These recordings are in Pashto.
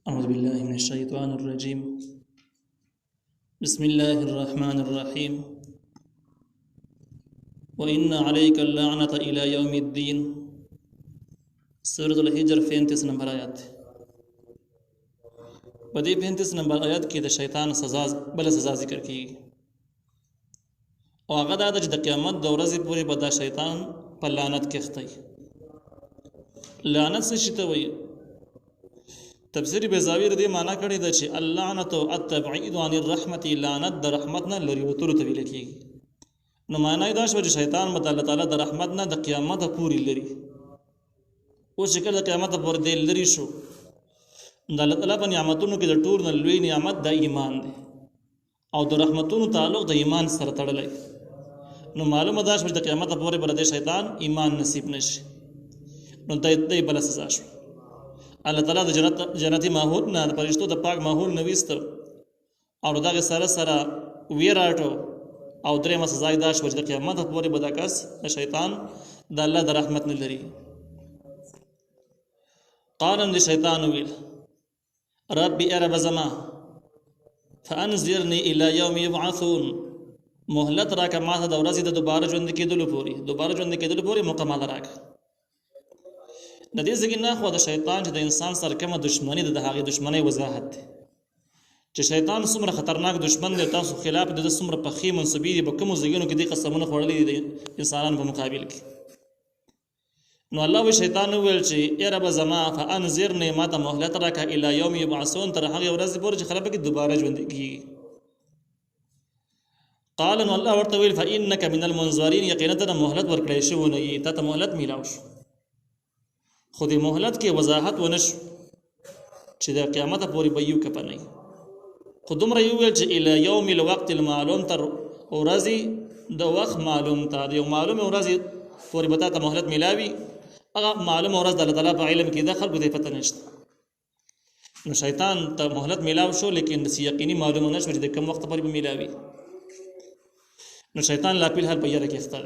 أعوذ بالله من الشيطان الرجيم. بسم الله الرحمن الرحيم. وإن عليك اللعنة إلى يوم الدين. سورة الحجر 35 نمبر آیات. په دې 35 نمبر آیات کې د شیطان بل سزا ذکر کیږي او هغه دا چې د قیامت د ورځې پورې به دا شیطان په لعنت کې اختی. لعنت څه شي ته وایي؟ تفسیر بیضاوی دې معنا کړی ده چې اللعنت التبعید عن الرحمت، لعنت د رحمت نه لري وتلو ته ویل کیږي. نو معنا دا شو چې شیطان مت الله تعالی د رحمت نه د قیامت پورې لري. او چې کله قیامت پورې دې لري شو، د الله تعالی په نعمتونو کې د ټول نه لوی نعمت د ایمان دی او د رحمتونو تعلق د ایمان سره تړلی. نو معلومه ده چې د قیامت پورې بر دې شیطان ایمان نصیب نشي، نو دې بل سزا شو. الله تعالی د جنتی ماحول نه د فرشتو د پاک ماحول نويست او دغه سره سره ویراټو او درې سزا یې دا شو چې د قیامت پورې به دا کس د شیطان د الله د رحمت نه لري. قال ان الشیطان ویل ربي ارب زما فانذرني الى يوم يبعثون، مهلت راکه ما ته د ورځې د دوباره ژوند کېدلو پورې مکمل راکه. د دې ځکه نه خو د شیطان چې د انسان سره کومه دښمنی د هغه دښمنی وضاحت دی چې شیطان څومره خطرناک دښمن دی. تاسو خلاف د څومره پخې منسوبې دي په کوم ځایونو کې د قسمونه خوړلې دي انسانانو په مقابل کې. نو الله وی شیطان ویل چې ای رب زما فانذرني، ما ته مهلت راکه الی یوم یبعثون، تر هغه ورځې پورې چې خلک دوباره ژوند کیږي. قال نو الله ورته ویل فانک من المنذرین، یقینا ته مهلت ورکړی شو نه یی، ته مهلت میلاو شو. خو د مهلت کې وضاحت ونشو چې د قیامت پورې به یو کپنی. خو دومره یو ویل چې الی یوم الوقت المعلوم، تر ورځې د وخت معلوم ته د یو معلومه ورځې پورې به ته مهلت میلاوي. هغه معلومه ورځ د الله تعالی په علم کې د خلکو ته پته نشته. نو شیطان ته مهلت میلاو شو، لیکن د یقیني معلومه نشو چې د کوم وخت پورې به میلاوي. نو شیطان لا په حال په یاره کې اخته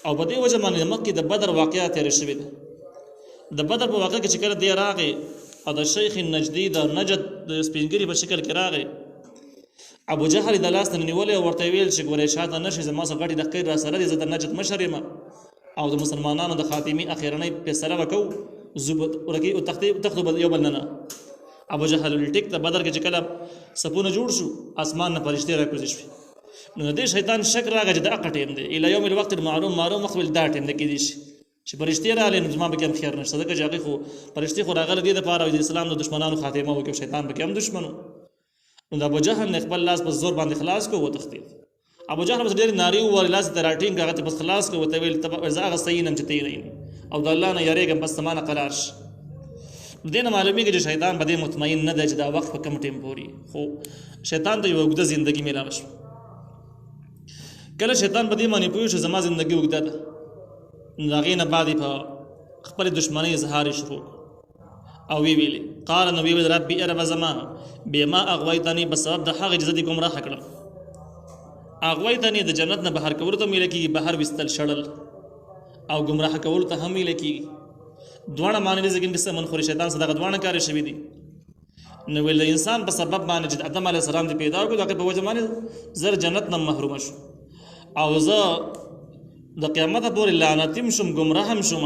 او په دې وجه باندې مکه د بدر واقعیا تیر شوې ده. د بدر په واقع کې چې کله دی راغی او د شیخ النجدی د نجد د سپینګری په شکل کې راغی، ابو جهل د لاس نه نیولې او ورته ویل چې ګورې شاته نشي زما سره غټي د خیر را سره دي، زه د نجد مشر یم او د مسلمانانو د خاتمي اخیرنۍ فیصله وکاو زبد ورکی او تختو بل یو بل نه. ابو جهل ټیک ته بدر کې چې کله سپونه جوړ شو، اسمان نه فرشتي راکوزي شو. نو د شیطان شک راغی چې د اقټیم دی الی یوم الوقت المعلوم مخبل دا ټیم د کې دي چې فرشتي رااله نو زما به کوم خیر نشته، ځکه چې هغه خو فرشتي خو راغله دي د پاره د اسلام د دشمنانو خاتمه وکړي، شیطان به کوم دشمنو. نو د ابو جهل نه خپل لاس په زور باندې خلاص کو و تختید. ابو جهل بس ډېر ناری و لاس د راټینګ هغه بس خلاص کو وته ویل تبع زغه سینم چې تین او د الله نه یریګم بس سمانه قرارش. دینه معلومیږي چې شیطان به مطمئن نه دی چې دا وخت په کم ټیم پوري، خو شیطان ته یو وګړه ژوندۍ میلاو شو. کله شیطان به دې معنی پوه شو زما ژوندۍ وګړه ده، هغې نه بعد په خپل دشمنی اظهار شروع او ویلي قال نبی ربي ارب زما بما اغويتني، بسبب د هغه جزدي گمراه کړم. اغويتني د جنت نه بهر کول ته ملي کی، بهر وستل شړل او گمراه کول ته هم ملي کی. دوه معنی ځکه چې من خوري شیطان صدقه دوه کار شوی دي. نو ول انسان په سبب باندې چې آدم علی السلام دی پیدا کړو، دغه په وجه باندې زر جنت نه محروم شو او زه د قیامت پورې لعنتیم شم، گمراه هم شم.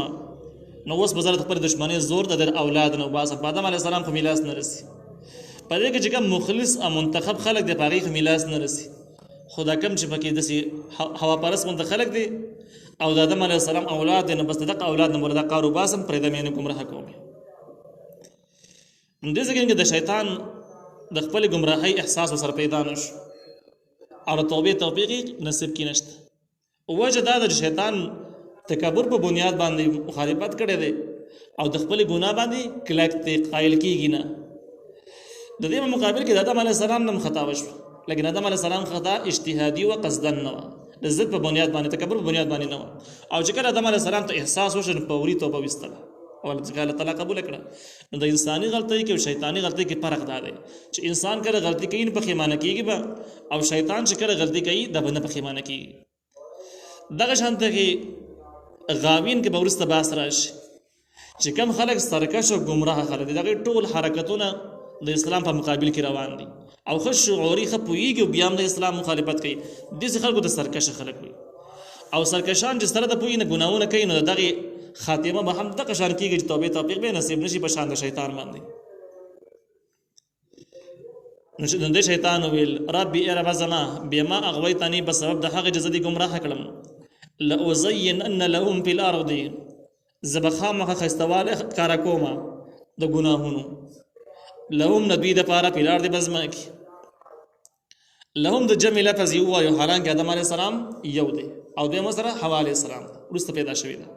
نو اوس به زه خپل دشمنی زور د اولاد نه وباسم. آدم علیه السلام خو میلاس نه رسي، په دې کې چې کوم مخلص او منتخب خلک د پاغي خو میلاس نه رسي. خدا کم چې پکې دسي هوا پرس منت خلک دي او د آدم علیه السلام اولاد نه، بس دغه اولاد نه مردا قارو باسم پرې د مینه گمراه کوم. دې ځکه د شیطان د خپل گمراهۍ احساس سره پیدا نشو او توبې توفیق نصیب کې نشته. وجه دا د شیطان تکبر په بنیاد باندې مخالفت کړي دي او د خپل ګناه باندې کلک ته قائل کیږي نه. د دې مقابل کې د آدم علی السلام نم خطا وشو، لیکن آدم علی السلام خطا اجتهادي او قصدن نه، د ضد په بنیاد باندې تکبر په بنیاد باندې نه. او چې کله آدم علی السلام ته احساس وشو فوري توبه وستله او الله تعالی قبول کړه. نو د انساني غلطۍ کې او شیطانی غلطۍ کې فرق دا دی چې انسان کله غلطي کوي په خیمانه کېږي او شیطان چې کله غلطي کوي د بنه په خیمانه کېږي. دغه شانته کې غاوین کې به ورسته باس راشي چې کوم خلک سرکش او گمراه خلک دي دغه ټول حرکتونه د اسلام په مقابل کې روان دي او خو شعوري خپويږي بیا هم د اسلام مخالفت کوي د خلکو د سرکش خلک وي او سرکشان چې سره د پوی نه ګناونه کوي نو دغه خاتمه به هم د قشان کېږي چې توبه توفیق به نصیب نشي په شان د شیطان باندې نو د شیطان ویل ربي ارب زما بما اغويتني بسبب د هغه جزدي گمراه کړم لأزينن لهم في الارض زبخامه خستواله کار کوما د ګناهونو لهم نبی د پاره په الارض بزمک لهم د جمع لفظ یو او حالانکه آدم علیه السلام یو دی او د مسره حوا علیه السلام ورسته پیدا شوی دی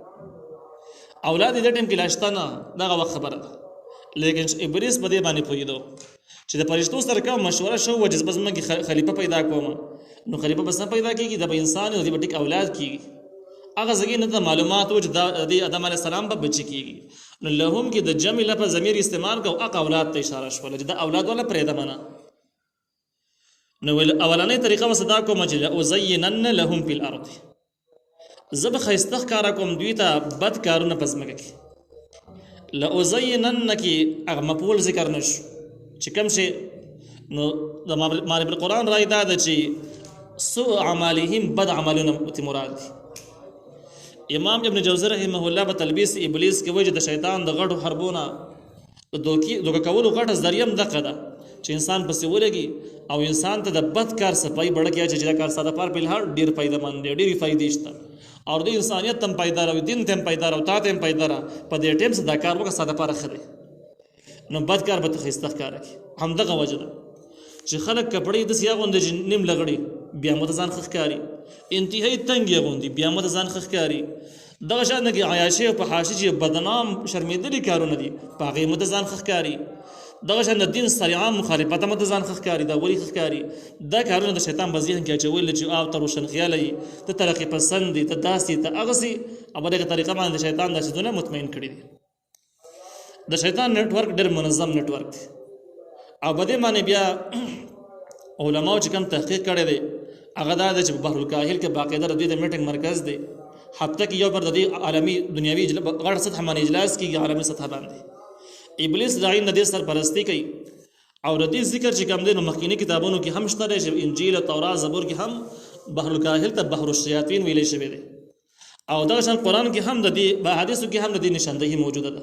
اولاد د ټیم کې لاشتنه دغه وخت خبره ده لیکن ابلیس په دې باندې پوهیدو چې د فرشتو سره کوم مشوره شو و جذبه زمګي خلیفہ پیدا کوم نو خلیفہ بس پیدا کیږي د انسان او د ټیک اولاد کیږي هغه زګي نه معلومات او د آدم علیه السلام په بچی کیږي نو لهم کې د جمع لفظ ضمیر استعمال کو اق اولاد ته اشاره شول چې د اولاد ولا پرېده منه نو اولانې طریقه وسدا کوم چې ازینن لهم فی الارض زب خیستخ کارا کوم دوی ته بد کارونه پزمګه کی لازینن کی هغه مفعول ذکر نشو چې کوم شي نو د معنی په قران راي دا د چې سوء اعمالهم بد عملونه مراد دي امام ابن جوزی رحمه الله په تلبیس ابلیس کې وجه د شیطان د غړو حربونه دوکه کولو غټه ذریعہ دغه ده چې انسان پسې ولګي او انسان ته د بد کار صفای بڑکیا چې دا کار ساده پر بلهار ډیر فائدہ مند دی ډیر فائدې شته او د انسانیت تم پایدار او دین تم پایدار او تا تم پایدار په دې ټیم څخه دا کار وکړه ساده پر خره نو بد کار به تخستخ کار کوي هم دغه وجه ده چې خلک کپړې د سیاغوند نیم لغړي بیا متزان خخکاری انتهایی تنګ غوندي بیا متزان خخکاری دغه شان کې عیاشي په حاشي چې بدنام شرمېدلي کارونه دي پاغه متزان خخکاری دغه شان دین سریعام مخالفت متزان خخکاری دا ولی خخکاری دا کارونه د شیطان بزیان کې چول چې او تر وشن خیالي ته ترقی پسند ته داسي ته اغسي او دغه طریقه باندې شیطان د شذونه مطمئن کړی دي د شیطان نت ورک ډېر منظم نت ورک دی او بده معنی بیا علماء چې کوم تحقیق کړی دی هغه دا چې بحر الکاهل کې باقاعده د دې میټینګ مرکز دی هفته کې یو پر د عالمي دنیوي غړ سطح باندې اجلاس کیږي عالمي سطح باندې ابلیس داعی نه دې سر پرستی کوي او د دې ذکر چې کوم دی نو مخکینی کتابونو کې هم شته چې انجیل او تورات زبور کې هم بحر الکاهل ته بحر الشیاطین ویلې شوی دی او دا شان قران کې هم د دې احادیثو کې هم د دې نشاندهي موجوده ده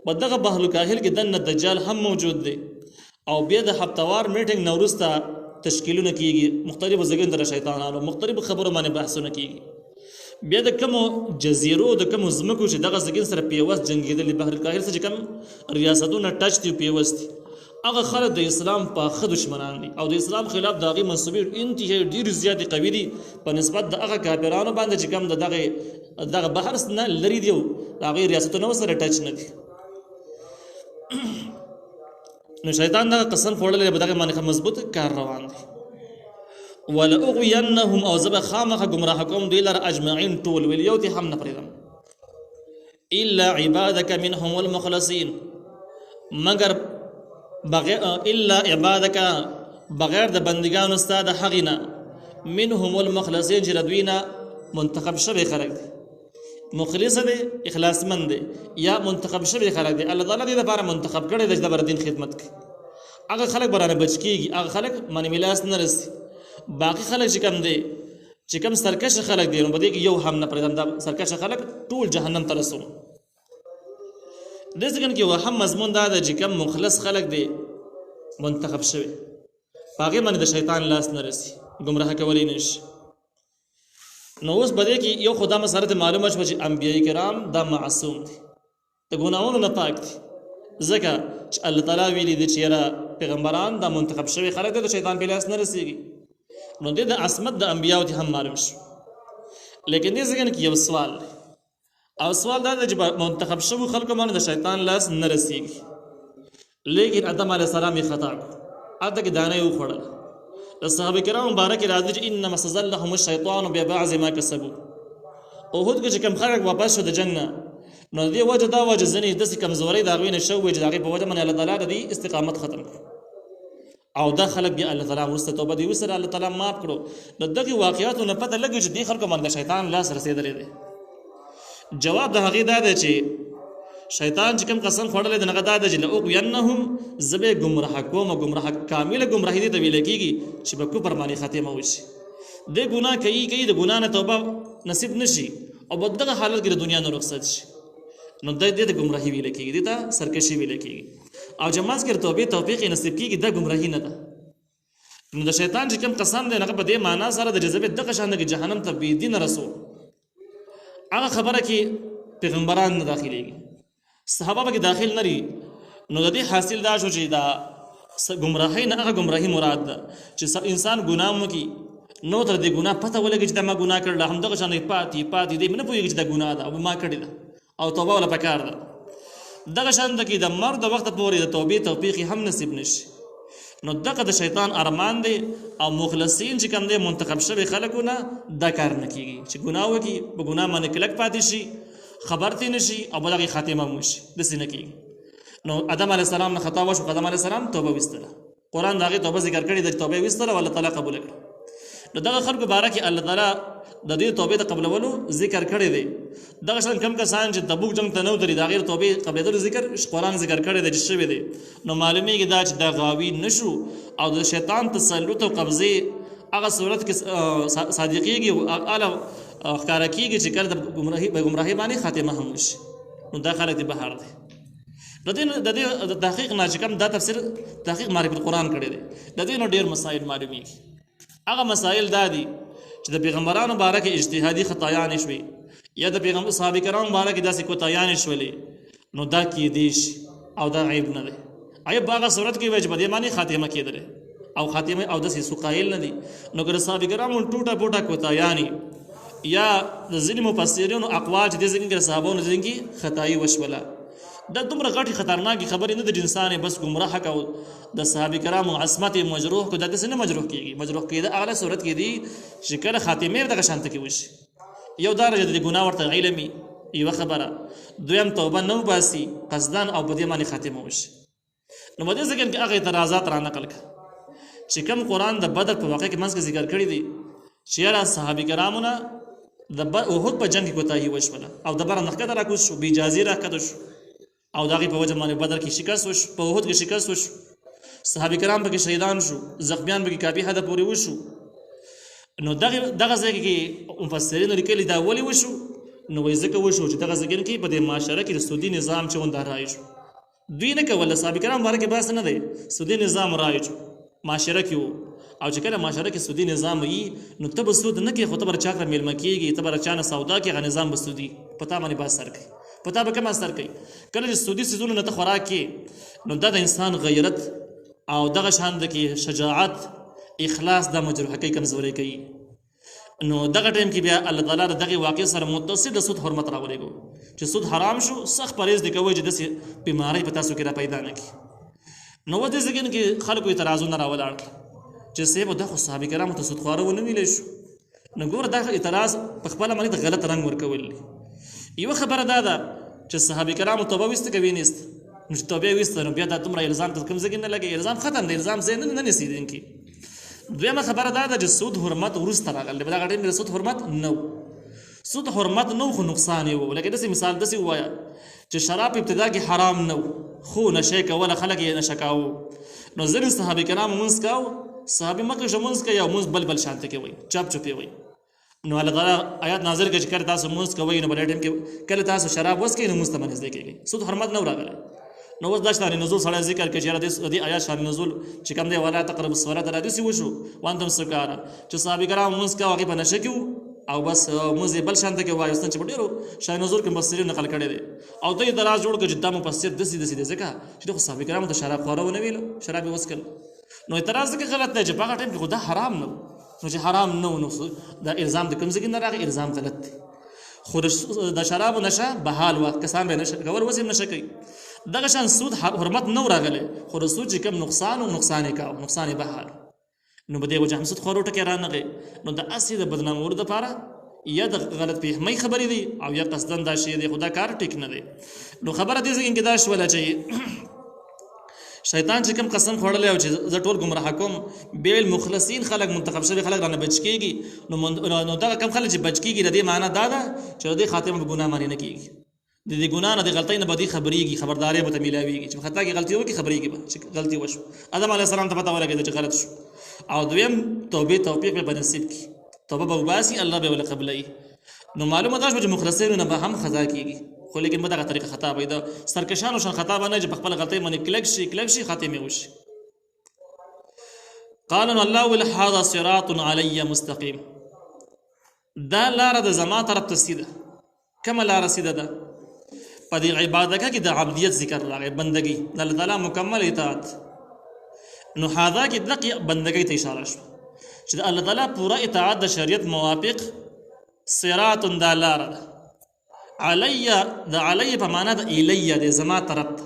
بدغه بحر الکاهل کې دنه دجال هم موجود دی او بیا د هفتوار میټینګ نوروسته تشکیلونه کیږي مختلفو ځایونو در شیطانانو مختلف خبرو باندې بحثونه کیږي بیا د کوم جزیرو د کوم زمکو چې دغه ځګین سره پیوست جنگیدل بحر الکاهل سره کوم ریاستونه ټچ دی پیوست هغه خلک د اسلام په خد دشمنان دي او د اسلام خلاف دغه منسوبي انتهایی ډیر زیات قوي دي په نسبت د هغه کافرانو باندې چې کوم دغه بحر نه لري دی هغه ریاستونه سره ټچ نه دي نو شیطان دا قسم خوړلې به دغه باندې مضبوط کار روان دي ولا اغوینهم او زب خامخ گمراه کوم دی لر اجمعین طول ولیوت هم نه پریدم الا عبادك منهم المخلصين مگر بغیر الا عبادك بغیر د بندگان استاد حقنا منهم المخلصين جردوینا منتخب شوی خلق دی مخلص دی اخلاص مند دی یا منتخب شوی خلق دی الله تعالی دې لپاره منتخب کړي د بردین خدمت کوي هغه خلق برانه بچ کیږي هغه خلق منی ملاس نه رسي باقی خلق چې کم دی چې کم سرکش خلق دی نو بده کې یو هم نه پرېدم دا سرکش خلق ټول جهنم ته رسو دغه کې وهم مضمون دا چې کم مخلص خلق دی منتخب شوی هغه باندې د شیطان لاس نه رسي گمراه کولی نشي نو اوس بده کې یو خدا مسرت معلومه شو چې انبیای کرام دا معصوم دي ته ګناہوں نه پاک دي ځکه چې الله تعالی ویلي دي چې پیغمبران دا منتخب شوی خلق دي د شیطان په لاس نه رسیږي نو د عصمت د انبیاء ته هم معلوم شو لیکن دې ځکه کې یو سوال او سوال دا چې منتخب شوی خلق باندې د شیطان لاس نه رسیږي لیکن آدم علیه السلام یې خطا اته کې دانه یو خړل الصحابه کرام مبارک راځي چې انما استزلهم الشیطان ببعض ما كسبوا اوهد کې کوم خلک واپس شو د جنت نو دې وجه دا وجه ځنې د کمزوري دا غوینه شو چې دا په وجه من الله تعالی د استقامت ختم او دا خلک بیا الله تعالی ورسته توبه دی وسره الله تعالی معاف کړو نو دغه واقعیاتو نه پته لګی چې دې خلکو باندې شیطان لاس رسیدلې دی جواب د هغه دا دی چې شیطان چې کوم قسم خوړلی د هغه دا ده چې لاغوینهم زه به یې ګمراه کوم او ګمراه کامله ګمراهي دې ته ویلی کېږي چې په کفر باندې ختمه وشي دې ګناه کوي د ګناه نه توبه نصیب نشي او په دغه حالت کې د دنیا نه رخصت شي نو دې ته ګمراهي ویلی کېږي دې ته سرکشي ویلی کېږي او چې منځ کې توبې توفیق نصیب کېږي دا ګمراهي نه ده نو د شیطان چې کوم قسم دی هغه په دې معنا سره د جذبې دغه شان دی جهنم ته بې دینه رسول هغه خبره کې پیغمبران نه داخليږي صحابه به داخل نه لري نو د دې حاصل دا شو چې دا ګمراهي نه هغه ګمراهي مراد ده چې انسان ګناه وکړي نو تر دې ګناه پته ولګي چې دا ما ګناه کړل هم دغه شان پاتې دې نه پوهېږي چې دا ګناه ده او ما کړې ده او توبه ولا پکار ده دغه شان د کې د مرګ د وخت پورې د توبې توفیق هم نصیب نشي نو دغه د شیطان ارمان دی او مخلصین چې کوم دی منتخب شوی خلکونه دا کار نه کیږي چې ګناه وکړي په ګناه باندې کلک پاتې شي خبر تې نشي او بلغه خاتمه مشي داسې نه کیږي نو آدم علیه السلام نه خطا وشو آدم علیه السلام توبه وستله قرآن دغه توبه ذکر کړي د توبه وستله الله تعالی قبول کړ نو دغه خلکو بارکه الله تعالی د دې توبې د قبولولو ذکر کړی دی دغه شان کم کسان چې تبوک جنگ ته نو درې د غیر توبې قبولولو ذکر قرآن ذکر کړی دی چې شوی دی نو معلومیږي دا چې د غاوی نشو او د شیطان تسلط او قبضه هغه صورت کې صادقيږي او اعلی ښکارا کیږي چې کله د ګمراهي باندې خاتمه هم وشي نو دا خلک دی بهر دی د دې تحقیق نه چې کوم دا تفسیر تحقیق معرفت القرآن کړی دی د دې نو ډیر مسائل معلومیږي هغه مسائل دا دي چې د پیغمبرانو باره کې اجتهادي خطایان شوي یا د پیغمبر صحابه کرام باره کې داسې کوتایان شولې نو دا کې دیش او دا عیب نه دی عیب هغه صورت کې وي چې په دې باندې خاتمه کېدله او خاتمه او داسې سقایل نه دي نو ګر صحابه کرام ټوټه پوټه کوتایانی یا د ځینې مفسرینو اقوال چې د ځینې صحابانو ځینې خطای وشوله دا دومره غټي خطرناکي خبرې نه د انسان بس گمراه کو د صحابه کرامو عصمت مجروح کو دغه څه نه مجروح کیږي مجروح کېده اعلی صورت کې دي چې کله خاتمه دغه شانت کې وشي یو درجه د ګناه ورته علمي یو خبره دویم توبه نو باسي قصدان او په دې باندې خاتمه وشي نو مده ځکه چې هغه اعتراضات را نقل کړه چې کوم قرآن د بدر په واقع کې منځ کې ذکر کړی دي چې را صحابه کرامو نه د احد په جنگ کې کوتاهي وشوله او د بر نخکته راکوز شو بی اجازه راکته شو او دغه په وجه باندې بدر کې شکست وشو په احد کې شکست وشو صحابه کرام به شهیدان شو زخمیان به کافي حد پورې وشو نو دغه ځای کې مفسرین لیکلي دا ولي وشو نو وایي ځکه وشو چې دغه ځای کې په دې معاشره کې د سودي نظام چې ونده راځي دوی نه کول صحابه کرام باندې کې بحث نه دی سودي نظام راځي معاشره کې او چې کله معاشره کې سودي نظام وي نو ته به سود نه کې خو ته بر چاکره میلمه کېږي ته بر چانه سودا کې غ نظام به سودي پتا باندې بحث سر کوي پتا به کوم اثر کوي کله چې سودي سيزونه نه ته خوراک کې نو دا د انسان غیرت او دغه شان د کې شجاعت اخلاص د مجروح کوي کمزوري کوي نو دغه ټیم کې بیا الله تعالی دغه واقع سره متصل د سود حرمت راولېګو چې سود حرام شو سخت پرهیز د کوي چې د بیماری په تاسو کې را پیدا نه کی نو ودې ځکه کې خلکو اعتراضونه راولاړ چې سیب د صحابه کرامو ته سود خواره ونه ویل شو نو ګور دا اعتراض په خپل باندې غلط رنگ ورکول یو خبره دا ده چې صحابه کرامو توبه وست کوي نست نو توبه وست نو بیا د تمره الزام ته کوم ځای نه لګي الزام ختم دی الزام زین نه نسیدین کی دویمه خبره دا ده چې سود حرمت ورسته راغلی بل غټین سود حرمت نو سود حرمت نو خو نقصان یو لکه داسې مثال داسې وایا چې شراب ابتدا کې حرام نو خو نشه کوله خلک یې نشه کاو نو ځینې صحابه کرامو منځ کاو صحابه مکه شمونځ کوي او منځ بل شانته کوي چاپ چوپي وي نو الله تعالی آیات نازل کړي چې کړه تاسو منځ کوي نو بل ټیم کې کله تاسو شراب وس کوي نو مستمنځ دی کوي سود حرمت نو راغلی نو وس داشت نزول سره ذکر کې چې د آیات شان نزول چې کوم دی ولا تقرب الصلاه را دي وشو وانتم سکارا چې صحابه کرام منځ کوي په نشه کې او بس موزه بل شانته کې وایستان چې ډیرو شای نزول کې مفسرین نقل کړي دي او ته دراز جوړ کې جدا مفسر دسي ځکه چې خو صحابه کرام ته شراب خوره ونه ویل شراب وسکل نو اعتراض کې غلط دی چې په هغه ټیم کې خدا حرام نه نو چې حرام نه نو دا الزام د کوم ځای نه راغی الزام غلط دی خو د شراب نشه بحال وخت کسان به نشه کول وسیم نشه کوي دغه شان سود حرمت نو راغله خو رسول چې کوم نقصان او نقصان کا نقصان بحال نو بده وجه هم سود خورو ټکی رانغه نو د اصلي د بدنام ورده پاره یا د غلط فهمي خبرې دي او یا قصدن دا شی دی خدا کار ټیک نه دی نو خبره دې څنګه دا شوله چې شیطان چې کوم قسم خوړل او چې ز ټول گمراه کوم بیل مخلصین خلق منتخب شوی خلق رانه بچ کیږي نو دا کم خلک چې بچ کیږي د دې معنی دا ده چې د خاتمه په ګناه باندې نه کیږي د دې ګناه نه د غلطۍ نه به دوی خبرېږي خبرداری به ته میلاویږي چې خطا کې غلطي وکړي خبرېږي به چې غلطي وشو آدم علیه السلام ته پته ولګېده چې غلط شو او دویم توبې توفیق به نصیب کړي توبه به وباسي الله به ولې قبلوي نو معلومه ده چې مخلصینو نه به هم خطا کېږي خو لیکن په دغه طریقه خطا به د سرکشانو شان خطا به نه چې په خپله غلطۍ باندې کلک شي خاتمې وشي قال الله هذا صراط علی مستقیم دا لاره د زما طرف ته سیده کومه لاره سیده ده په دې عبادت کې د عبدیت ذکر راغی بندگی د الله تعالی مکمل اطاعت نو هذا کې دغه بندگی ته اشاره شو چې د الله تعالی پورا اطاعت د شریعت موافق صراط د لاره ده علی د علی په معنا د الیه د زما طرف ته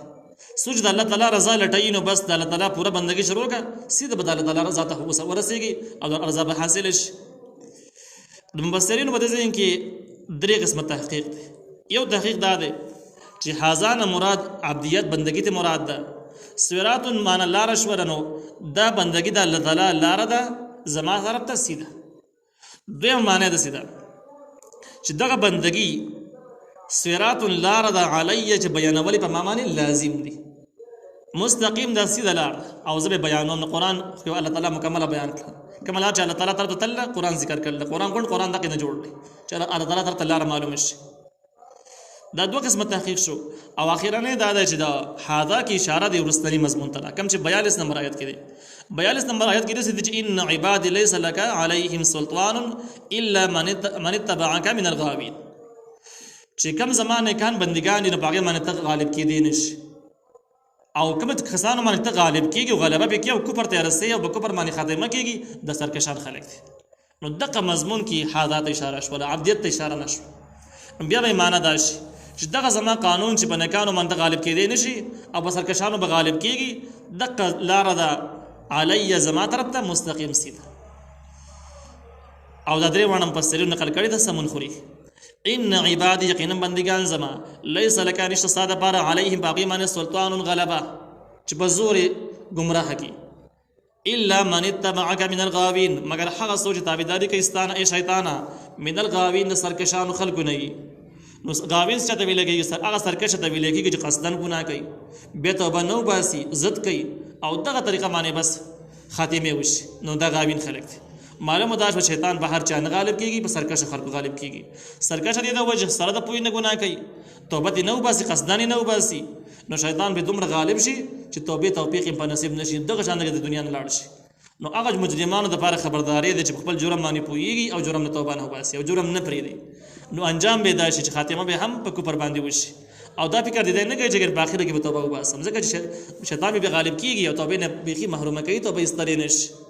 سوچ د الله تعالی رضا لټای نو بس د الله تعالی پورا بندگی شروع کا سیده به د الله تعالی رضا ته ورسیږي او د رضا به حاصل شي د مفسرینو په ځین کې درې قسمه تحقیق دی یو تحقیق دا دی چې هازان مراد عبدیت بندگی ته مراد ده صراط معنا لار شورنو دا بندگی د الله تعالی لار ده زما طرف ته سیده دویم معنی ده سیده چې دغه بندگی صراط لار ده علی چې بیانول په معنی لازم دي مستقیم دا سیده لار او زه به بیانوم قرآن خو الله تعالی مکمل بیان کړ کمال چې الله تعالی تر ته قرآن ذکر کړل قرآن دغه نه جوړ دی چې الله تعالی تر لار معلوم شي دا دوه قسمه تحقیق شو او اخیرا دا چې دا هاذا کی اشاره دی ورستنی مضمون ته کوم چې 42 نمبر آیت کې دی 42 نمبر آیت کې دی چې ان عباد ليس لك عليهم سلطان الا من اتبعك من الغاوين چې کوم زمانه کان بندگان دي نه باغې باندې ته غالب کې دي نشي او کوم خسانو باندې ته غالب کېږي او غلبه به کوي او کفر ته رسي او کفر باندې خاتمه کېږي د سرکشان خلک دي نو دغه مضمون کې هاذا ته اشاره شو عبدیت ته اشاره نشو بیا به معنا داشي چې دغه زما قانون چې په نکانو باندې غالب کېدی نشي او په سرکشانو به غالب کېږي دغه لار ده علی زما طرف ته مستقیم سیده او دا درې وانه مفسرین نقل کړي د سمون خوري ان عبادی یقینا بندگان زما لیس لک نشته ساده پر علیهم باقی من سلطان غلبه چې په زور گمراه کی الا من اتبعك من الغاوین مگر هغه سوچ تابعداري کوي ستانه ای شیطانا من الغاوین سرکشان خلق نه نو غاوین څه ته ویلږي هغه سرکش ته ویلږي چې قصدن ګناه کوي به توبه نو باسي ضد کوي او دغه طریقه باندې بس خاتمه وشي نو دا غاوین خلق دي معلومه ده چې شیطان بهر چا نه غالب کیږي په سرکش خلق غالب کیږي سرکش دې د وجه سره د پوی نه ګناه کوي توبه دې نو باسي قصدن نه باسي نو شیطان به دومره غالب شي چې توبه توفیق په نصیب نشي دغه شان د دنیا نه لاړ شي نو هغه مجرمانو د لپاره خبرداري ده چې خپل جرم باندې پويږي او جرم نه توبه نه وباسي او جرم نه پریږي نو انجام به دا شي چې خاتمه به هم په کوپر باندې وشي او دا فکر دې نه کوي چې په اخر کې به توبه وباسم ځکه چې شیطان به غالب کیږي او توبه نه بيخي محرومه کوي توبه استری نشي